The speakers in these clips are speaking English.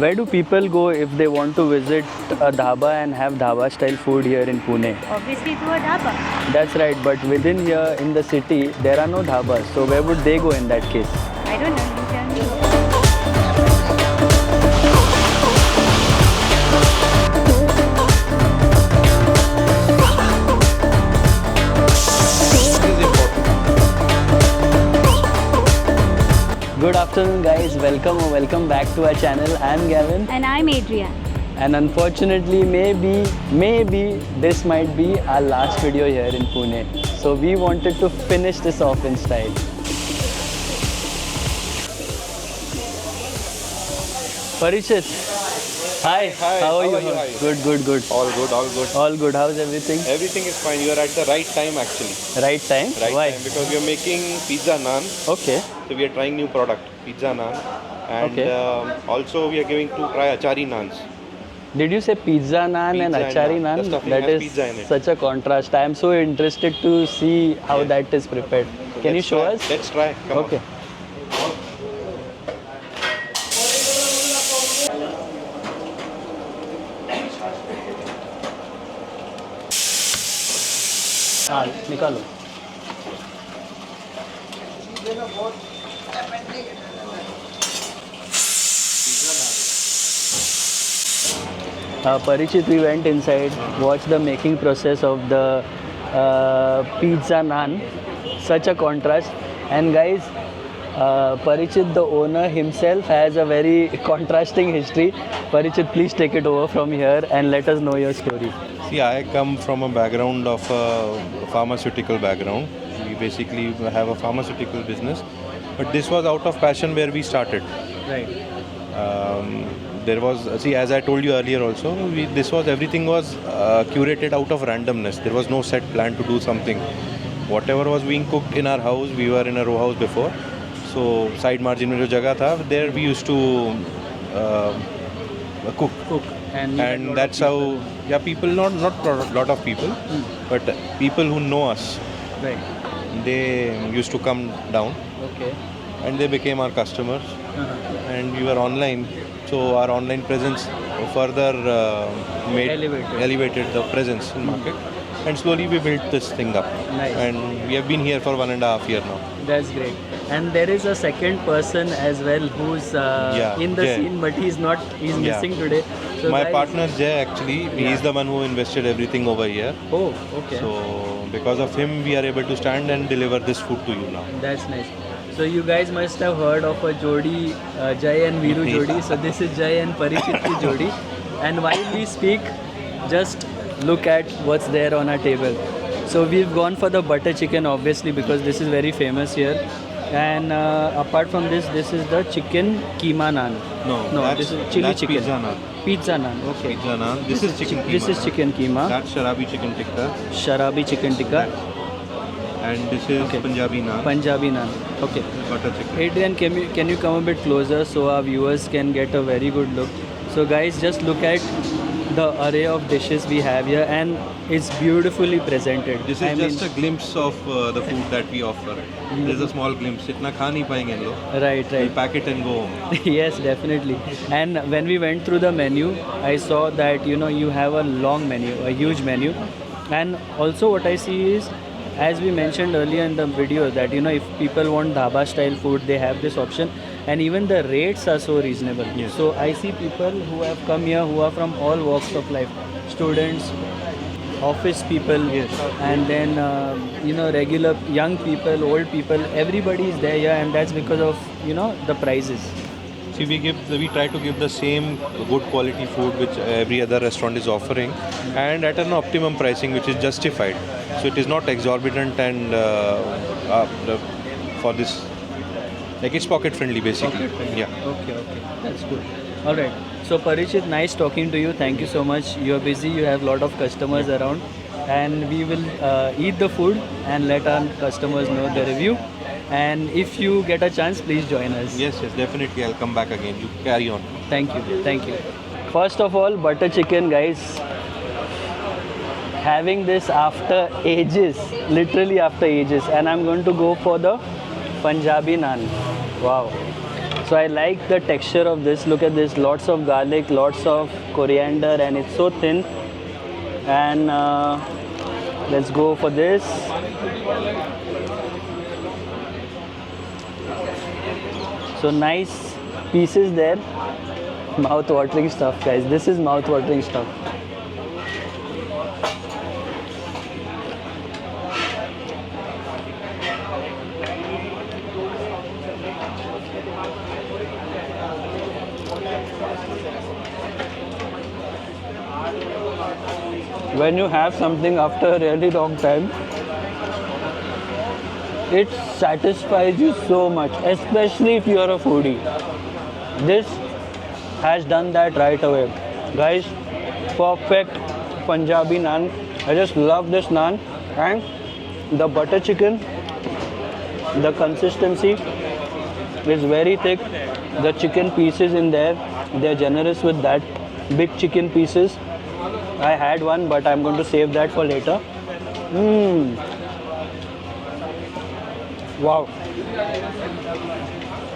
where do people go if they want to visit a dhaba and have dhaba style food here in Pune? Obviously to a dhaba. That's right, but within here in the city, there are no dhabas. So where would they go in that case? I don't know, you tell me. Good afternoon guys, welcome back to our channel. I'm Gavin, And I'm Adrian. and unfortunately maybe this might be our last video here in Pune. So we wanted to finish this off in style. Parishit, hi, how are you? Hi. Good. All good. All good, how's everything? Everything is fine. You are at the right time actually. Right time? Right Why? time because we are making pizza naan. Okay. So we are trying new product, pizza naan, and Okay. also we are going to try achari naans. Did you say pizza naan and Pizza and achari naan. naan? The stuffing That has is pizza in it. such a contrast. I am so interested to see how Yes. that is prepared. Can you Let's show try. us? Let's try. Come Okay. हाँ निकालो. Parikshit, we went inside, watched the making process of the pizza naan. Such a contrast. And guys, Parikshit, the owner himself, has a very contrasting history. Parikshit, please take it over from here and let us know your story. See, I come from a background of a pharmaceutical background. We basically have a pharmaceutical business, but this was out of passion where we started. Right. There was, see, as I told you earlier also, everything was curated out of randomness. There was no set plan to do something. Whatever was being cooked in our house, we were in a row house before. So side margin में जो जगह था, there we used to cook. And that's how, yeah, people, not lot of people, but people who know us, Right. they used to come down Okay. and they became our customers. And we were online, so our online presence further elevated the presence in market, and slowly we built this thing up. Nice. And we have been here for 1.5 years now. That's great. And there is a second person as well who's in the Jay. scene, but he's Yeah. missing today. So My guys- partner Jay, actually, he is the one who invested everything over here. Oh, okay. So because of him, we are able to stand and deliver this food to you now. That's nice. So you guys must have heard of a Jodi, Jai and Viru Jodi. So this is Jai and Parikshit ki Jodi. And while we speak, just look at what's there on our table. So we've gone for the butter chicken, obviously, because this is very famous here. And apart from this is the chicken keema naan. No, that's, this is chili that's chicken. Pizza naan. Pizza naan. Okay. Pizza naan. This is chicken keema. This is chicken keema. That's sharabi chicken tikka. Sharabi chicken tikka. And this is Okay. Punjabi naan. Punjabi naan. Okay. Butter chicken. Adrian, can you come a bit closer so our viewers can get a very good look? So guys, just look at the array of dishes we have here, and it's beautifully presented. This is just a glimpse of the food that we offer. There's a small glimpse. Itna kha nahi payenge in log. Right. We'll pack it and go home. Yes, definitely. And when we went through the menu, I saw that you have a long menu, a huge menu. And also what I see is, as we mentioned earlier in the video, that if people want dhaba style food, they have this option. And even the rates are so reasonable. Yes. So I see people who have come here who are from all walks of life. Students, office people, Yes. and then regular young people, old people, everybody is there here, and that's because of the prices. See, we try to give the same good quality food which every other restaurant is offering, and at an optimum pricing which is justified. So it is not exorbitant and for this, like it's pocket friendly basically. Yeah. Okay, that's good. All right. So Parikshit, nice talking to you. Thank you so much. You're busy. You have a lot of customers around, and we will eat the food and let our customers know the review. And if you get a chance, please join us. Yes, definitely. I'll come back again. You carry on. Thank you. First of all, butter chicken, guys. Having this after ages, literally after ages, and I'm going to go for the Punjabi naan. Wow. So I like the texture of this. Look at this, lots of garlic, lots of coriander, and it's so thin. And let's go for this. So nice pieces there. Mouth-watering stuff, guys. This is mouth-watering stuff. When you have something after a really long time, it satisfies you so much, especially if you are a foodie. This has done that right away. Guys, perfect Punjabi naan. I just love this naan. And the butter chicken, the consistency is very thick. The chicken pieces in there, they're generous with that. Big chicken pieces. I had one, but I'm going to save that for later. Wow.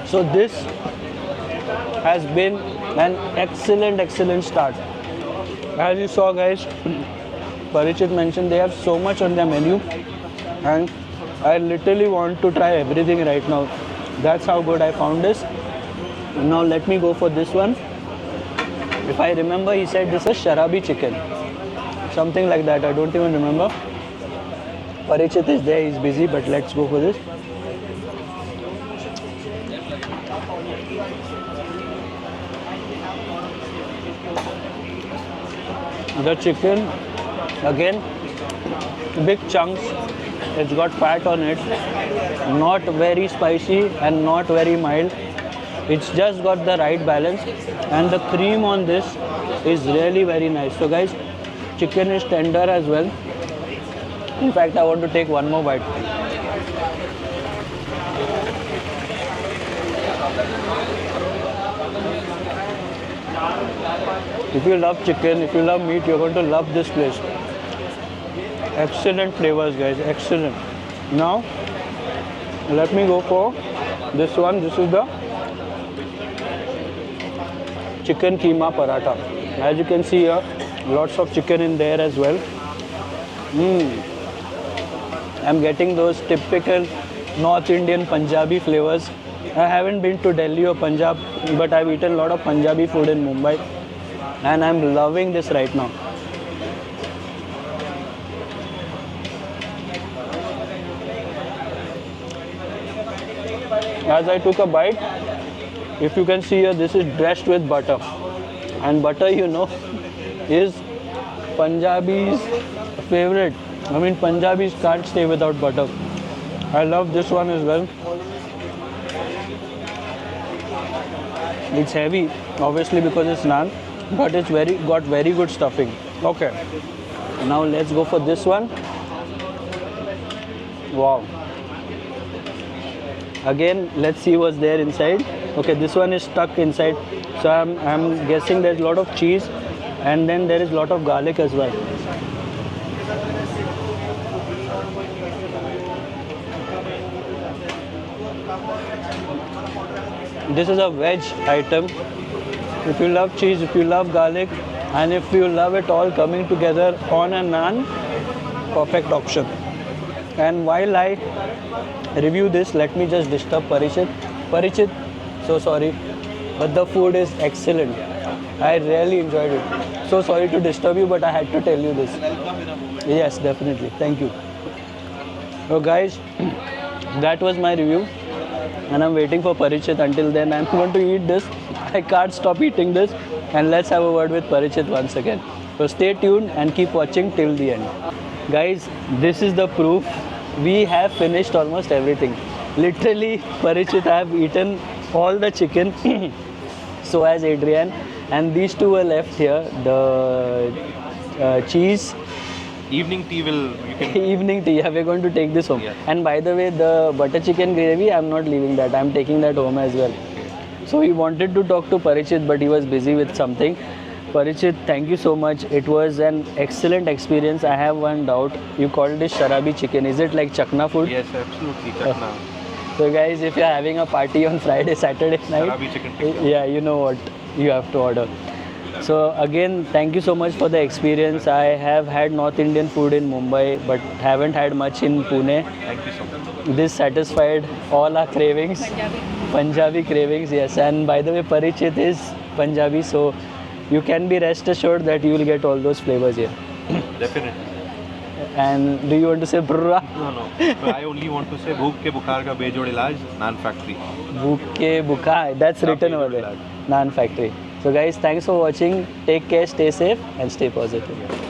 So this has been an excellent start. As you saw, guys, Parichit mentioned they have so much on their menu, and I literally want to try everything right now. That's how good I found this. Now let me go for this one. If I remember, he said this is Sharabi chicken. Something like that, I don't even remember. Parichit is there, he's busy, but let's go for this. The chicken, again, big chunks. It's got fat on it. Not very spicy and not very mild. It's just got the right balance, and the cream on this is really very nice. So guys, chicken is tender as well. In fact, I want to take one more bite. If you love chicken, if you love meat, you're going to love this place. Excellent flavors, guys, excellent. Now, let me go for this one. This is the chicken keema paratha. As you can see here, lots of chicken in there as well. I'm getting those typical North Indian Punjabi flavors. I haven't been to Delhi or Punjab, but I've eaten a lot of Punjabi food in Mumbai, and I'm loving this right now. As I took a bite, if you can see here, this is dressed with butter, and butter, you know, is Punjabi's favorite. I mean, Punjabis can't stay without butter. I love this one as well. It's heavy, obviously, because it's naan, but it's got very good stuffing. Okay, now let's go for this one. Wow. Again, let's see what's there inside. Okay, this one is stuck inside, so I'm guessing there's a lot of cheese, and then there is a lot of garlic as well. This is a veg item. If you love cheese, if you love garlic, and if you love it all coming together on a naan, perfect option. And while I review this, let me just disturb Parichit. Parichit, so sorry, but the food is excellent. I really enjoyed it. So sorry to disturb you, but I had to tell you this. Yes, definitely. Thank you. So guys, that was my review, and I'm waiting for Parichit. Until then, I'm going to eat this. I can't stop eating this, and let's have a word with Parichit once again. So stay tuned and keep watching till the end. Guys, this is the proof. We have finished almost everything. Literally, Parichit have eaten all the chicken. So has Adrian, and these two are left here. The cheese. Evening tea will. Evening tea. Yeah, we're going to take this home. Yeah. And by the way, the butter chicken gravy, I'm not leaving that. I'm taking that home as well. So he wanted to talk to Parichit, but he was busy with something. Parichit, thank you so much. It was an excellent experience. I have one doubt. You called this Sharabi chicken. Is it like Chakna food? Yes, absolutely. Chakna. So guys, if you're having a party on Friday, Saturday night, Sharabi chicken tikka. yeah, you know what you have to order. So again, thank you so much for the experience. I have had North Indian food in Mumbai, but haven't had much in Pune. Thank you so much. This satisfied all our cravings. Punjabi cravings, yes. And by the way, Parichit is Punjabi, so you can be rest assured that you will get all those flavors here. Definitely. And do you want to say brrra? No. So I only want to say Bhook ke Bukhar ka Bejod Ilaj, Naan Factory. Bhuke Bukhar. That's written over there. Naan Factory. So guys, thanks for watching. Take care, stay safe and stay positive.